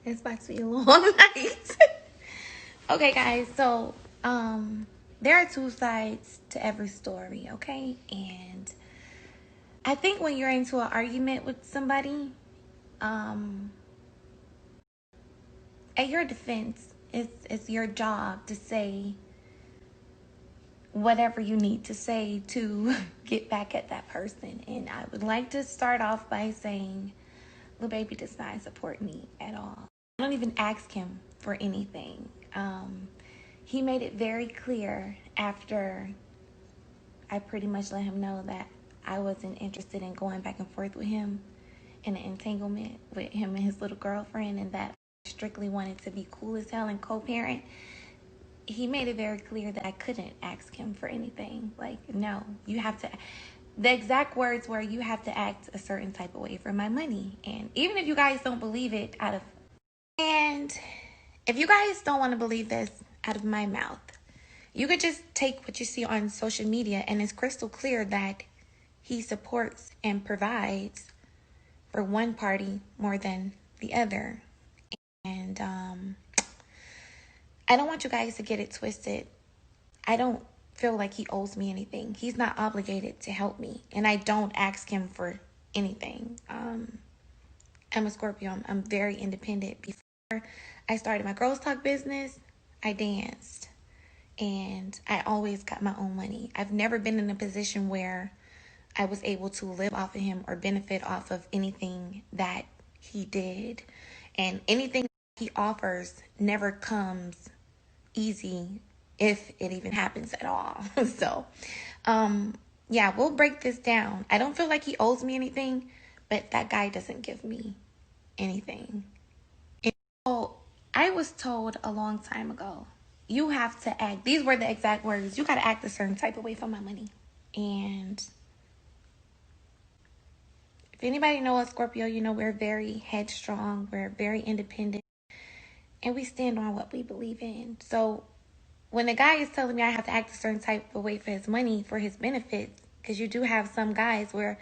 It's about to be a long night. Okay, guys, so there are two sides to every story, okay? And I think when you're into an argument with somebody, um, at your defense, it's your job to say whatever you need to say to get back at that person. And I would like to start off by saying, Lil Baby does not support me at all. I don't even ask him for anything. He made it very clear after I pretty much let him know that I wasn't interested in going back and forth with him in an entanglement with him and his little girlfriend, and that I strictly wanted to be cool as hell and co-parent. He made it very clear that I couldn't ask him for anything. Like, no, you have to. The exact words were, you have to act a certain type of way for my money. And even if you guys don't believe it if you guys don't want to believe this out of my mouth, you could just take what you see on social media, and it's crystal clear that he supports and provides for one party more than the other. And I don't want you guys to get it twisted. I don't feel like he owes me anything. He's not obligated to help me, and I don't ask him for anything. I'm a Scorpio. I'm very independent. Before I started my Girls Talk business, I danced, and I always got my own money. I've never been in a position where I was able to live off of him or benefit off of anything that he did. And anything he offers never comes easy, if it even happens at all. So, yeah, we'll break this down. I don't feel like he owes me anything, but that guy doesn't give me anything. And so I was told a long time ago, you have to act, these were the exact words, you got to act a certain type of way for my money. And if anybody knows Scorpio, you know we're very headstrong, we're very independent, and we stand on what we believe in. So when the guy is telling me I have to act a certain type of way for his money, for his benefits, because you do have some guys where,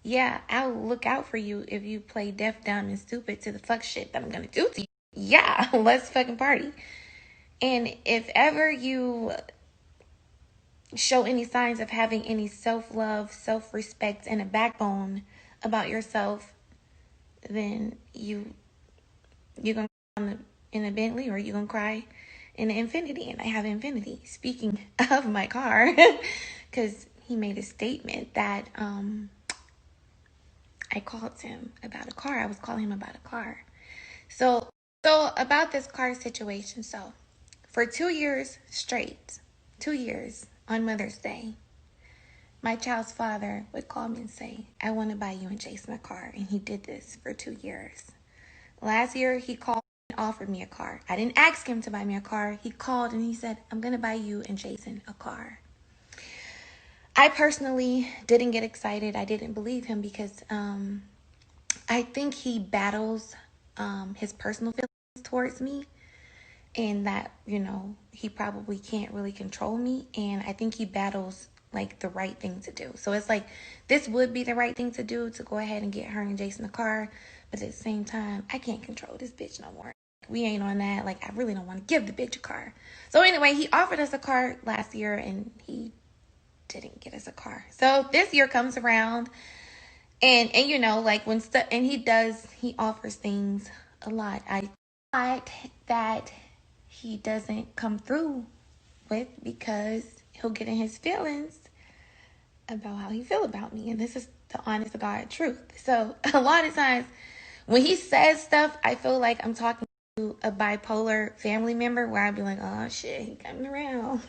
yeah, I'll look out for you if you play deaf, dumb, and stupid to the fuck shit that I'm going to do to you. Yeah, let's fucking party. And if ever you show any signs of having any self-love, self-respect, and a backbone about yourself, then you're going to cry in a Bentley, or you're going to cry in an Infinity. And I have an Infinity. Speaking of my car, because he made a statement that I called him about a car. I was calling him about a car. So about this car situation. So for 2 years straight, 2 years on Mother's Day, my child's father would call me and say, I want to buy you and Jason a car. And he did this for 2 years. Last year, he called and offered me a car. I didn't ask him to buy me a car. He called and he said, I'm going to buy you and Jason a car. I personally didn't get excited. I didn't believe him because I think he battles his personal feelings towards me, and that, you know, he probably can't really control me. And I think he battles like the right thing to do. So it's like, this would be the right thing to do, to go ahead and get her and Jason a car. But at the same time, I can't control this bitch no more. We ain't on that. Like, I really don't want to give the bitch a car. So anyway, he offered us a car last year and he didn't get us a car. So this year comes around, and you know, like when stuff, and he offers things a lot. I thought that he doesn't come through with, because he'll get in his feelings about how he feel about me. And this is the honest to God truth. So a lot of times when he says stuff, I feel like I'm talking to a bipolar family member, where I'd be like, oh shit, he coming around.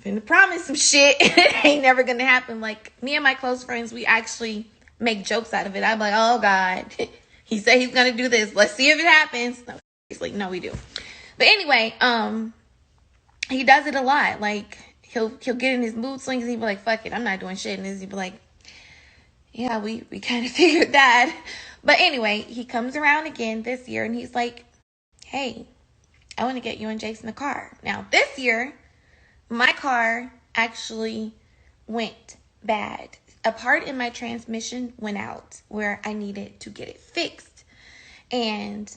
Finna promise some shit. It ain't never gonna happen. Like, me and my close friends, we actually make jokes out of it. I'm like, oh God, he said he's gonna do this. Let's see if it happens. No, he's like, no, we do. But anyway, he does it a lot. Like, he'll get in his mood swings and he'll be like, fuck it, I'm not doing shit. And he'll be like, yeah, we kind of figured that. But anyway, he comes around again this year and he's like, hey, I want to get you and Jason a car. Now, this year, my car actually went bad. A part in my transmission went out where I needed to get it fixed. And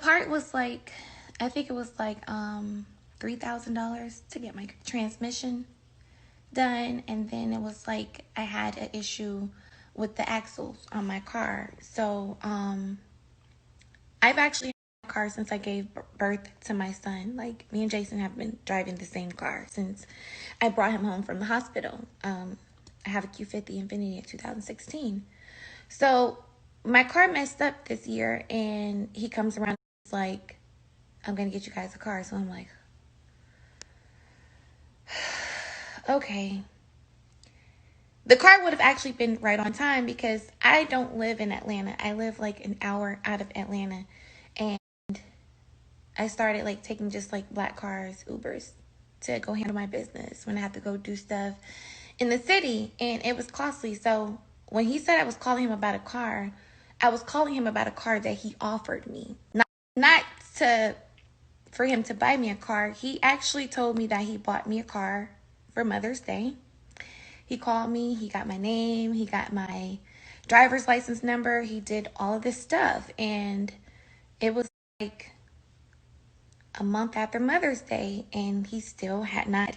part was like, I think it was like $3,000 to get my transmission done, and then it was like I had an issue with the axles on my car. So I've actually had a car since I gave birth to my son. Like, me and Jason have been driving the same car since I brought him home from the hospital. I have a Q50 Infiniti in 2016. So my car messed up this year, and he comes around and he's like, I'm gonna get you guys a car. So I'm like, okay. The car would have actually been right on time because I don't live in Atlanta. I live like an hour out of Atlanta. And I started like taking just like black cars, Ubers, to go handle my business when I had to go do stuff in the city. And it was costly. So when he said I was calling him about a car, I was calling him about a car that he offered me. Not to for him to buy me a car. He actually told me that he bought me a car for Mother's Day. He called me, he got my name, he got my driver's license number, he did all of this stuff. And it was like a month after Mother's Day, and he still had not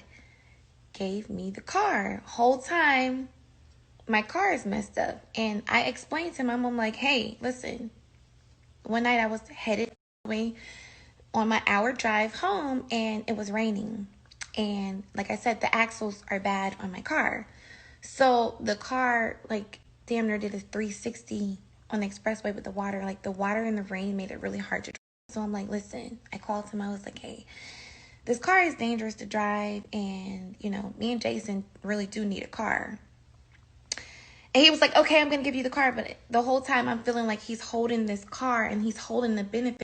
gave me the car. Whole time, my car is messed up. And I explained to him, I'm like, hey, listen, one night I was headed away on my hour drive home, and it was raining. And like I said, the axles are bad on my car. So the car, like, damn near did a 360 on the expressway with the water. Like, the water and the rain made it really hard to drive. So I'm like, listen, I called him. I was like, hey, this car is dangerous to drive. And, you know, me and Jason really do need a car. And he was like, okay, I'm going to give you the car. But the whole time I'm feeling like he's holding this car and he's holding the benefit.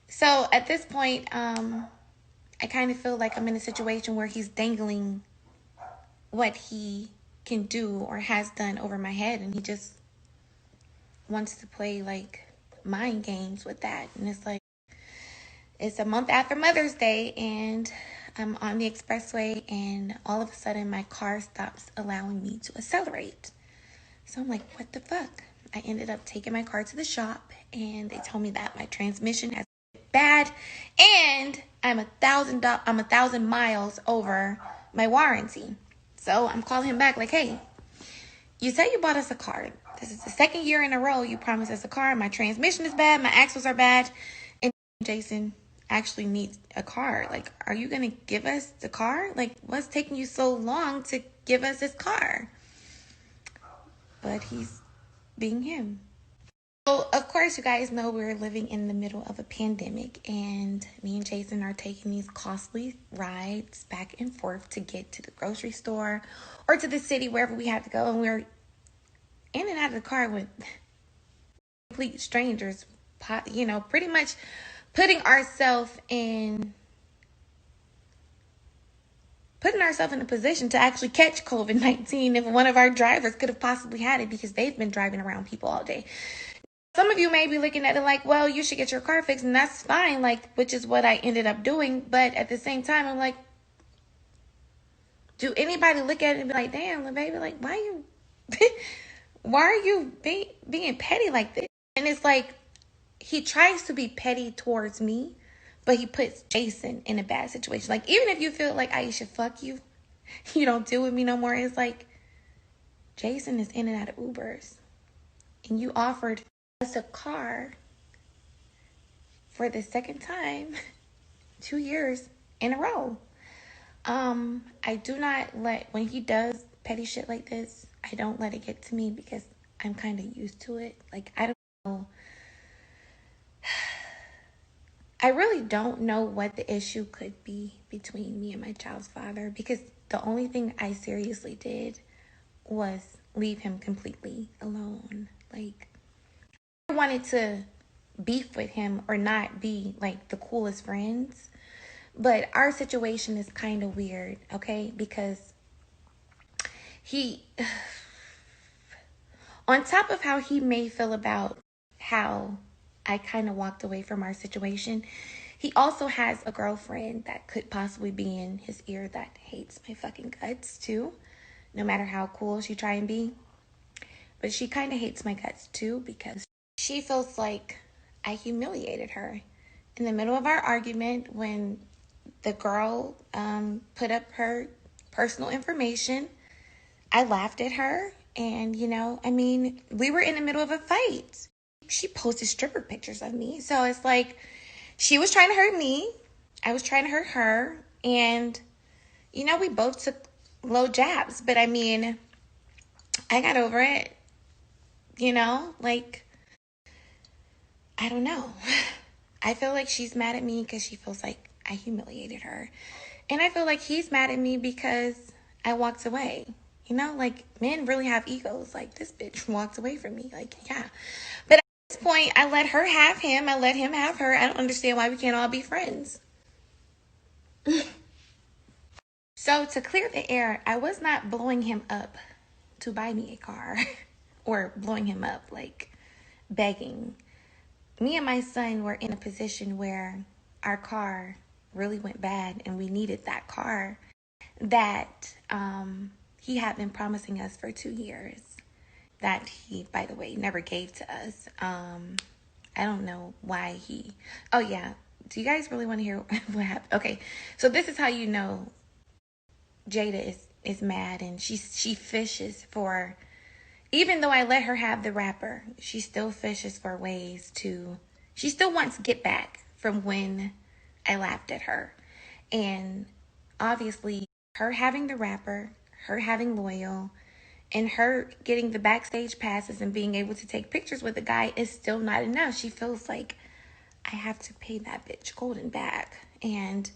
So at this point, I kind of feel like I'm in a situation where he's dangling what he can do or has done over my head, and he just wants to play like mind games with that. And it's like, it's a month after Mother's Day, and I'm on the expressway, and all of a sudden my car stops allowing me to accelerate. So I'm like, what the fuck? I ended up taking my car to the shop, and they told me that my transmission has bad, and I'm 1,000 miles over my warranty. So I'm calling him back like, hey, you said you bought us a car. This is the second year in a row you promised us a car. My transmission is bad. My axles are bad. And Jason actually needs a car. Like, are you going to give us the car? Like, what's taking you so long to give us this car? But he's being him. So, of course, you guys know we're living in the middle of a pandemic, and me and Jason are taking these costly rides back and forth to get to the grocery store or to the city, wherever we have to go. And we're in and out of the car with complete strangers, you know, pretty much putting ourselves in a position to actually catch COVID-19 if one of our drivers could have possibly had it, because they've been driving around people all day. Some of you may be looking at it like, well, you should get your car fixed, and that's fine, like, which is what I ended up doing. But at the same time, I'm like, do anybody look at it and be like, damn, baby, like, why are you being petty like this? And it's like, he tries to be petty towards me, but he puts Jason in a bad situation. Like, even if you feel like, Ayesha, fuck you, you don't deal with me no more, it's like, Jason is in and out of Ubers, and you offered us a car for the second time 2 years in a row. I do not when he does petty shit like this, I don't let it get to me because I'm kind of used to it. Like, I don't know. I really don't know what the issue could be between me and my child's father, because the only thing I seriously did was leave him completely alone. Like, I wanted to beef with him or not be like the coolest friends, but our situation is kind of weird, okay? Because he, on top of how he may feel about how I kind of walked away from our situation, he also has a girlfriend that could possibly be in his ear that hates my fucking guts too, no matter how cool she try and be. But she kind of hates my guts too, because she feels like I humiliated her. in the middle of our argument when the girl put up her personal information. I laughed at her, and I mean, we were in the middle of a fight. She posted stripper pictures of me, so it's like she was trying to hurt me, I was trying to hurt her, and we both took low jabs. But I mean, I got over it. Like, I don't know. I feel like she's mad at me because she feels like I humiliated her. And I feel like he's mad at me because I walked away. Like, men really have egos. Like, this bitch walked away from me. Like, yeah. But at this point, I let her have him. I let him have her. I don't understand why we can't all be friends. So, to clear the air, I was not blowing him up to buy me a car or blowing him up, like begging. Me and my son were in a position where our car really went bad and we needed that car that he had been promising us for 2 years, that he, by the way, never gave to us. I don't know why he... Oh, yeah. Do you guys really want to hear what happened? Okay, so this is how you know Jayda is mad, and she fishes for... Even though I let her have the wrapper, she still fishes for ways to... She still wants to get back from when I laughed at her. And obviously, her having the wrapper, her having Loyal, and her getting the backstage passes and being able to take pictures with the guy is still not enough. She feels like I have to pay that bitch golden back. And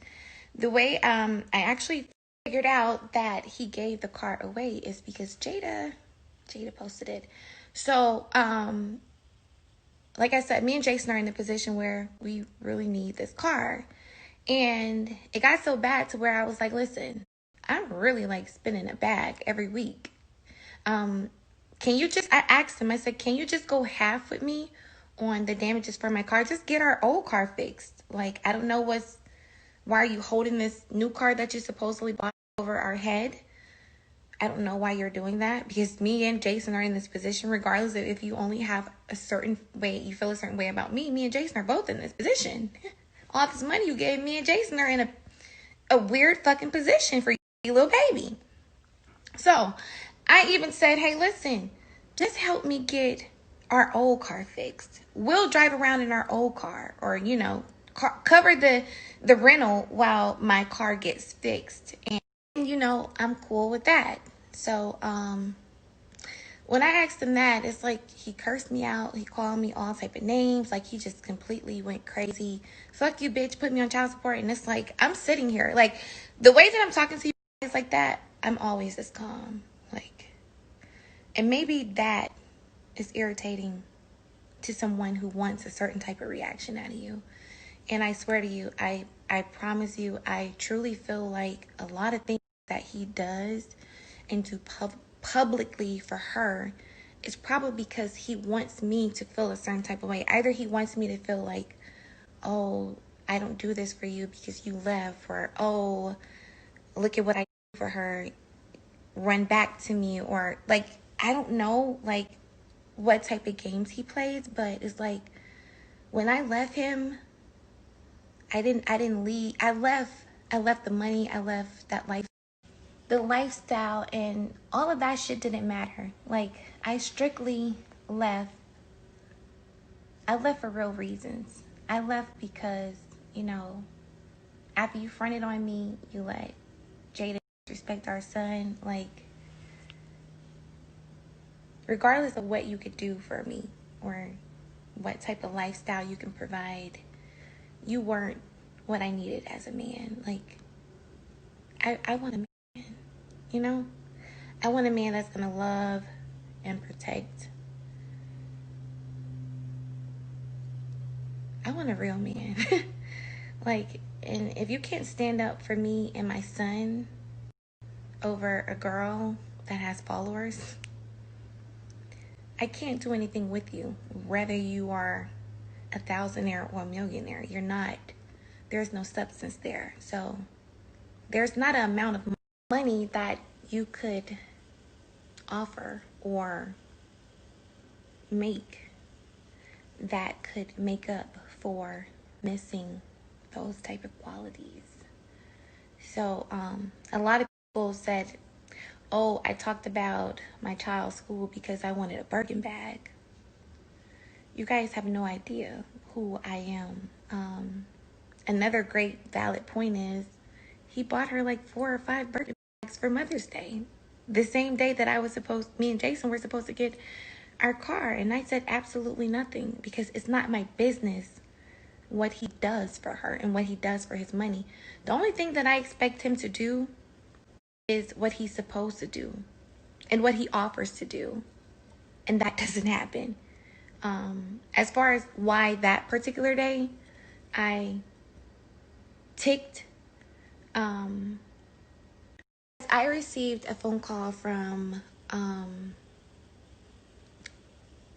the way I actually figured out that he gave the car away is because Jayda posted it. So, like I said, me and Jason are in a position where we really need this car. And it got so bad to where I was like, listen, I'm really like spinning a bag every week. Can you just, I asked him, I said, can you just go half with me on the damages for my car? Just get our old car fixed. Like, I don't know why are you holding this new car that you supposedly bought over our head? I don't know why you're doing that, because me and Jason are in this position, regardless of if you only have a certain way, you feel a certain way about me and Jason are both in this position. All this money you gave, me and Jason are in a weird fucking position for you little baby. So I even said, hey, listen, just help me get our old car fixed. We'll drive around in our old car, or, cover the rental while my car gets fixed. And, I'm cool with that. So, when I asked him that, it's like he cursed me out. He called me all type of names. Like, he just completely went crazy. Fuck you, bitch. Put me on child support. And it's like, I'm sitting here. Like, the way that I'm talking to you guys like that, I'm always this calm. Like, and maybe that is irritating to someone who wants a certain type of reaction out of you. And I swear to you, I promise you, I truly feel like a lot of things that he does and do publicly for her is probably because he wants me to feel a certain type of way. Either he wants me to feel like, oh, I don't do this for you because you left, or, oh, look at what I did for her, run back to me, or like, I don't know, like, what type of games he plays, but it's like, when I left him, I didn't leave. I left the money, I left that life, the lifestyle, and all of that shit didn't matter. Like, I strictly left. I left for real reasons. I left because, after you fronted on me, you let Jayda respect our son. Like, regardless of what you could do for me or what type of lifestyle you can provide, you weren't what I needed as a man. Like, I want a man, I want a man that's going to love and protect. I want a real man. Like, and if you can't stand up for me and my son over a girl that has followers, I can't do anything with you. Whether you are a thousandaire or a millionaire, you're not. There's no substance there. So there's not an amount of money that you could offer or make that could make up for missing those type of qualities. So a lot of people said, oh, I talked about my child's school because I wanted a Birkin bag. You guys have no idea who I am. Another great valid point is he bought her like 4 or 5 Birkin bags for Mother's Day. The same day that me and Jason were supposed to get our car. And I said absolutely nothing because it's not my business what he does for her and what he does for his money. The only thing that I expect him to do is what he's supposed to do and what he offers to do. And that doesn't happen. As far as why that particular day, I ticked. I received a phone call from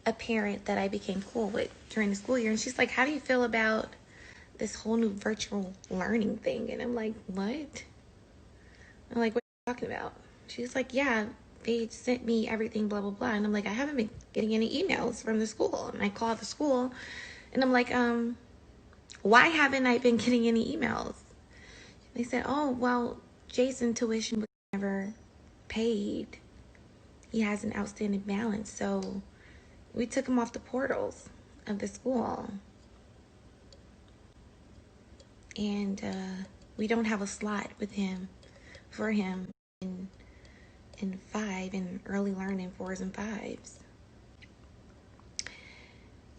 a parent that I became cool with during the school year. And she's like, how do you feel about this whole new virtual learning thing? And I'm like, what? I'm like, what are you talking about? She's like, yeah, they sent me everything, blah, blah, blah. And I'm like, I haven't been getting any emails from the school. And I called the school and I'm like, why haven't I been getting any emails? They said, oh, well, Jason's tuition was never paid. He has an outstanding balance. So we took him off the portals of the school. And we don't have a slot for him in early learning 4s and 5s.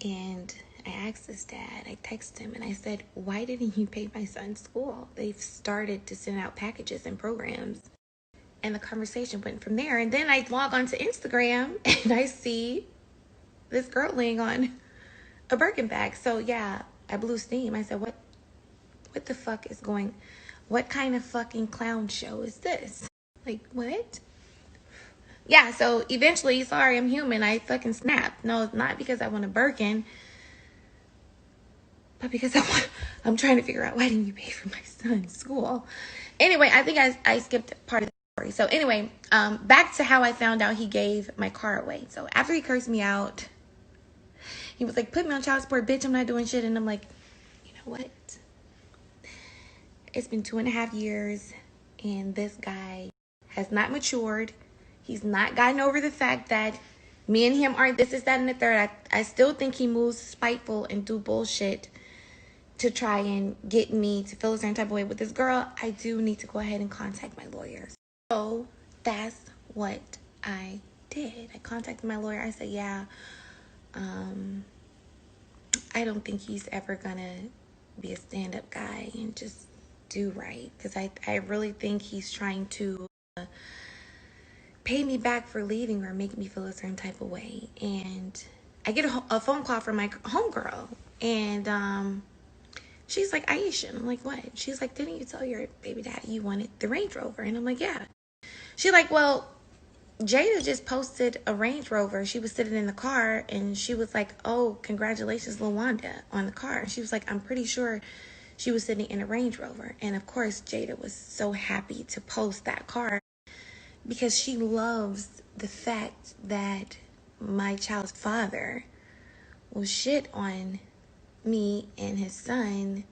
And I asked his dad, I texted him and I said, why didn't you pay my son's school? They've started to send out packages and programs. And the conversation went from there. And then I log onto Instagram and I see this girl laying on a Birkin bag. So yeah, I blew steam. I said, what the fuck is going, what kind of fucking clown show is this? Like, what? Yeah, so eventually, sorry, I'm human, I fucking snapped. No, it's not because I want a Birkin, but because I'm trying to figure out, why didn't you pay for my son's school? Anyway, I think I skipped part of the story. So anyway, back to how I found out he gave my car away. So after he cursed me out, he was like, put me on child support, bitch, I'm not doing shit. And I'm like, you know what? It's been 2.5 years, and this guy has not matured. He's not gotten over the fact that me and him aren't this, that, and the third. I still think he moves spiteful and do bullshit to try and get me to feel a certain type of way with this girl. I do need to go ahead and contact my lawyer. So that's what I did. I contacted my lawyer. I said, yeah, I don't think he's ever gonna be a stand-up guy and just do right. Because I really think he's trying to pay me back for leaving or make me feel a certain type of way. And I get a phone call from my homegirl, and she's like, Ayesha. And I'm like, what? She's like, didn't you tell your baby daddy you wanted the Range Rover? And I'm like, yeah. She's like, well, Jayda just posted a Range Rover. She was sitting in the car, and she was like, oh, congratulations, LaWanda, on the car. She was like, I'm pretty sure she was sitting in a Range Rover. And of course, Jayda was so happy to post that car, because she loves the fact that my child's father will shit on me and his son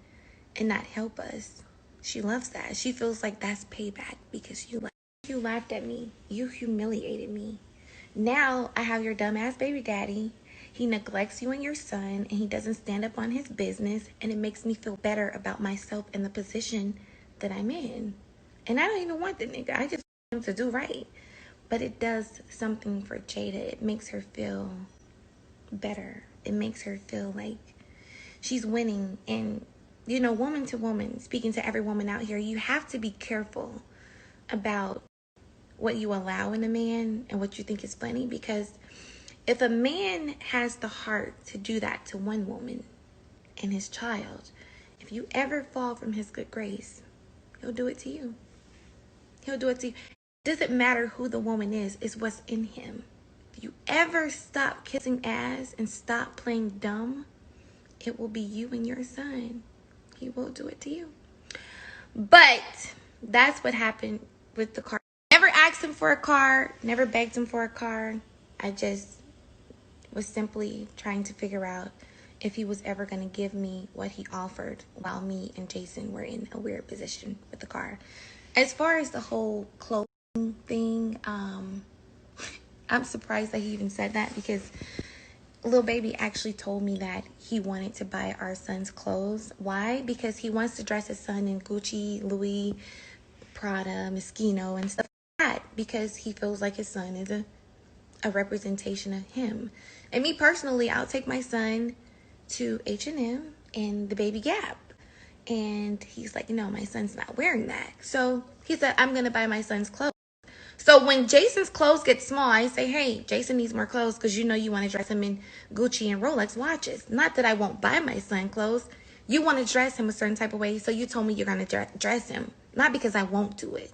and not help us. She loves that. She feels like that's payback because you laughed at me. You humiliated me. Now I have your dumbass baby daddy. He neglects you and your son, and he doesn't stand up on his business, and it makes me feel better about myself and the position that I'm in. And I don't even want the nigga. I just want him to do right. But it does something for Jayda. It makes her feel better. It makes her feel like she's winning. And, you know, woman to woman, speaking to every woman out here, you have to be careful about what you allow in a man and what you think is funny. Because if a man has the heart to do that to one woman and his child, if you ever fall from his good grace, he'll do it to you. He'll do it to you. It doesn't matter who the woman is, it's what's in him. If you ever stop kissing ass and stop playing dumb, it will be you and your son. He will do it to you. But that's what happened with the car. Never asked him for a car, never begged him for a car. I just was simply trying to figure out if he was ever going to give me what he offered while me and Jason were in a weird position with the car. As far as the whole clothing thing, I'm surprised that he even said that, because Lil Baby actually told me that he wanted to buy our son's clothes. Why? Because he wants to dress his son in Gucci, Louis, Prada, Moschino, and stuff like that, because he feels like his son is a representation of him. And me personally, I'll take my son to H&M and the Baby Gap. And he's like, no, my son's not wearing that. So he said, I'm going to buy my son's clothes. So when Jason's clothes get small, I say, hey, Jason needs more clothes, because you know you want to dress him in Gucci and Rolex watches. Not that I won't buy my son clothes. You want to dress him a certain type of way, so you told me you're going to dress him. Not because I won't do it.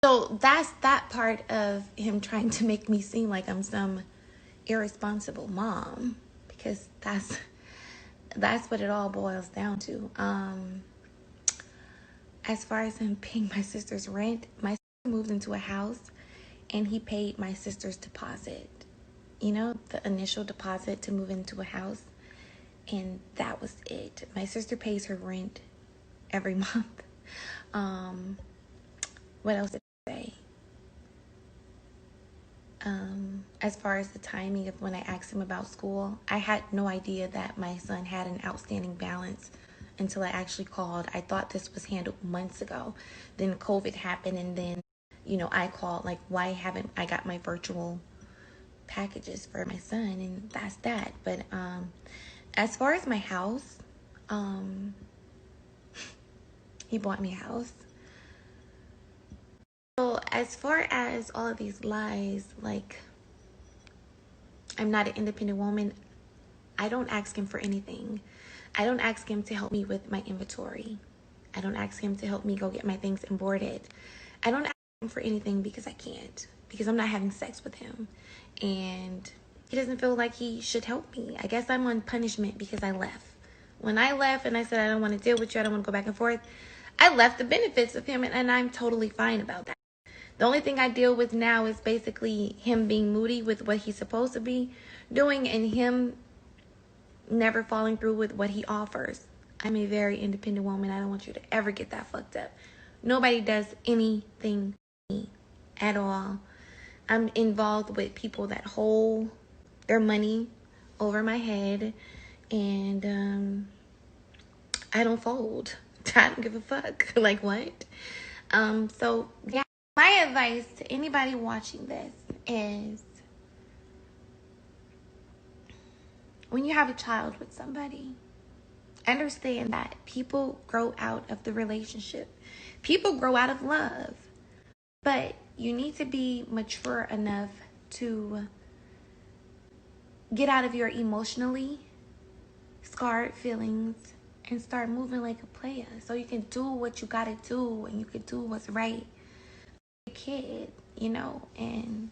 So that's that part of him trying to make me seem like I'm some irresponsible mom, because that's what it all boils down to. As far as him paying my sister's rent, my sister moved into a house and he paid my sister's deposit. You know, the initial deposit to move into a house. And that was it. My sister pays her rent every month. What else did I say? As far as the timing of when I asked him about school, I had no idea that my son had an outstanding balance until I actually called. I thought this was handled months ago. Then COVID happened, and then, you know, I called, like, why haven't I got my virtual packages for my son? And that's that. But as far as my house, he bought me a house. So as far as all of these lies, like, I'm not an independent woman, I don't ask him for anything. I don't ask him to help me with my inventory. I don't ask him to help me go get my things imported. I don't ask him for anything because I can't. Because I'm not having sex with him. And he doesn't feel like he should help me. I guess I'm on punishment because I left. When I left and I said I don't want to deal with you, I don't want to go back and forth, I left the benefits of him, and I'm totally fine about that. The only thing I deal with now is basically him being moody with what he's supposed to be doing, and him never falling through with what he offers. I'm a very independent woman. I don't want you to ever get that fucked up. Nobody does anything to me at all. I'm involved with people that hold their money over my head, and I don't fold. I don't give a fuck. Like, what? So yeah, my advice to anybody watching this is, when you have a child with somebody, understand that people grow out of the relationship. People grow out of love. But you need to be mature enough to get out of your emotionally scarred feelings and start moving like a player, so you can do what you gotta do and you can do what's right for your kid, you know. And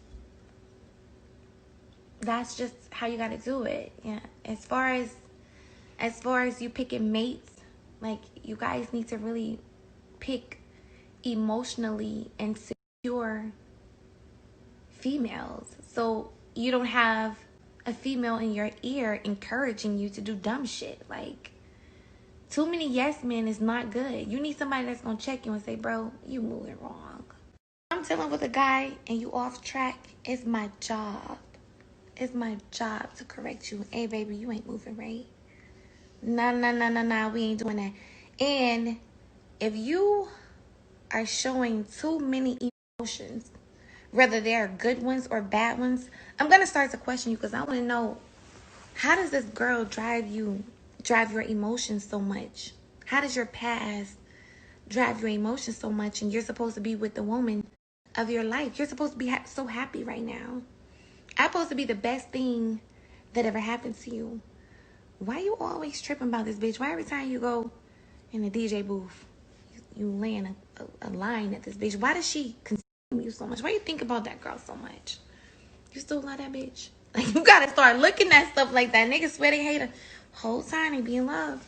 that's just how you gotta do it. Yeah. As far as you picking mates, like, you guys need to really pick emotionally and secure females, so you don't have a female in your ear encouraging you to do dumb shit. Like, too many yes men is not good. You need somebody that's gonna check you and say, bro, you moving wrong. I'm dealing with a guy and you off track. It's my job. It's my job to correct you. Hey, baby, you ain't moving right. Nah, we ain't doing that. And if you are showing too many emotions, whether they are good ones or bad ones, I'm going to start to question you, because I want to know, how does this girl drive your emotions so much? How does your past drive your emotions so much, and you're supposed to be with the woman of your life? You're supposed to be so happy right now. I'm supposed to be the best thing that ever happened to you. Why you always tripping about this bitch? Why every time you go in the DJ booth, you laying a line at this bitch? Why does she consume you so much? Why you think about that girl so much? You still love that bitch? Like, you gotta start looking at stuff like that. Niggas swear they hate her. Whole time they be in love.